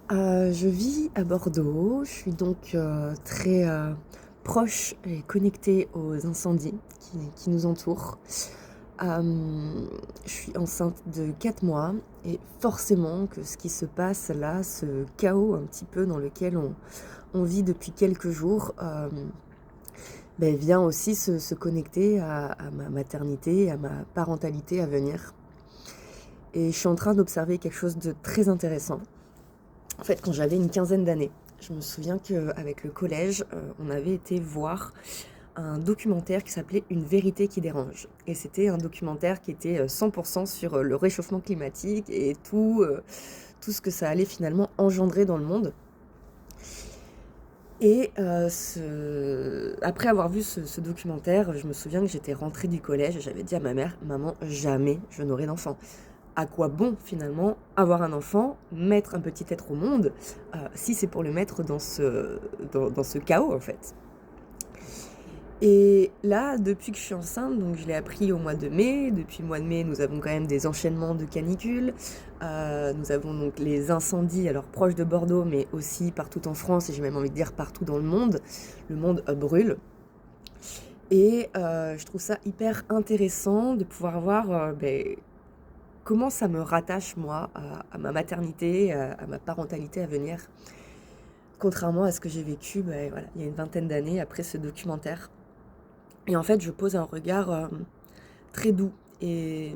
Je vis à Bordeaux. Je suis donc, très, proche et connectée aux incendies qui nous entourent. Je suis enceinte de 4 mois et forcément que ce qui se passe là, ce chaos un petit peu dans lequel on vit depuis quelques jours, vient aussi se connecter à ma maternité, à ma parentalité à venir. Et je suis en train d'observer quelque chose de très intéressant. En fait, quand j'avais une quinzaine d'années, je me souviens qu'avec le collège, on avait été voir un documentaire qui s'appelait Une vérité qui dérange. Et c'était un documentaire qui était 100% sur le réchauffement climatique et tout ce que ça allait finalement engendrer dans le monde. Et après avoir vu ce documentaire, je me souviens que j'étais rentrée du collège et j'avais dit à ma mère: «Maman, jamais je n'aurai d'enfant. À quoi bon finalement avoir un enfant, mettre un petit être au monde, si c'est pour le mettre dans ce chaos en fait?» Et là, depuis que je suis enceinte, donc je l'ai appris au mois de mai. Depuis le mois de mai, nous avons quand même des enchaînements de canicules. Nous avons donc les incendies, alors proches de Bordeaux, mais aussi partout en France, et j'ai même envie de dire partout dans le monde. Le monde brûle. Et je trouve ça hyper intéressant de pouvoir voir comment ça me rattache, moi, à ma maternité, à ma parentalité à venir. Contrairement à ce que j'ai vécu voilà, il y a une vingtaine d'années après ce documentaire. Et en fait, je pose un regard très doux et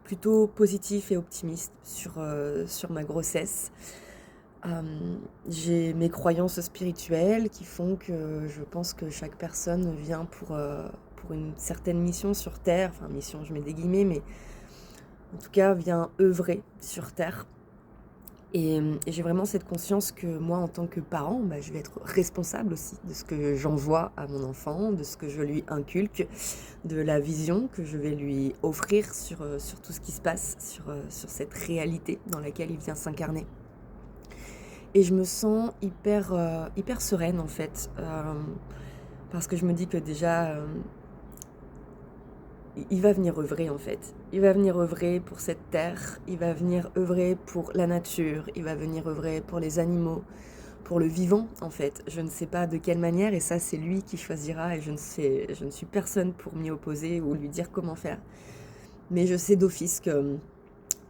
plutôt positif et optimiste sur ma grossesse. J'ai mes croyances spirituelles qui font que je pense que chaque personne vient pour une certaine mission sur Terre. Enfin, mission, je mets des guillemets, mais en tout cas, vient œuvrer sur Terre. Et j'ai vraiment cette conscience que moi, en tant que parent, je vais être responsable aussi de ce que j'envoie à mon enfant, de ce que je lui inculque, de la vision que je vais lui offrir sur tout ce qui se passe, sur cette réalité dans laquelle il vient s'incarner. Et je me sens hyper sereine en fait, parce que je me dis que déjà, il va venir œuvrer en fait. Il va venir œuvrer pour cette terre, il va venir œuvrer pour la nature, il va venir œuvrer pour les animaux, pour le vivant en fait. Je ne sais pas de quelle manière et ça c'est lui qui choisira et je ne suis personne pour m'y opposer ou lui dire comment faire. Mais je sais d'office que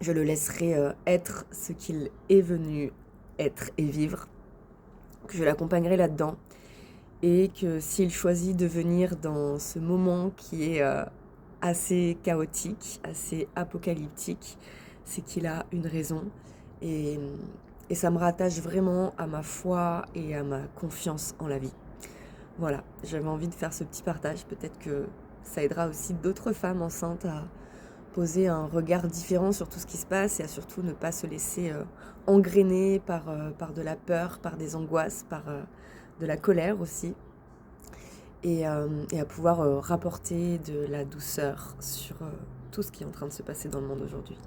je le laisserai être ce qu'il est venu être et vivre, que je l'accompagnerai là-dedans et que s'il choisit de venir dans ce moment qui est assez chaotique, assez apocalyptique, c'est qu'il a une raison et, et ça me rattache vraiment à ma foi et à ma confiance en la vie. Voilà, j'avais envie de faire ce petit partage, peut-être que ça aidera aussi d'autres femmes enceintes à poser un regard différent sur tout ce qui se passe et à surtout ne pas se laisser engrainer par de la peur, par des angoisses, par de la colère aussi et à pouvoir rapporter de la douceur sur tout ce qui est en train de se passer dans le monde aujourd'hui.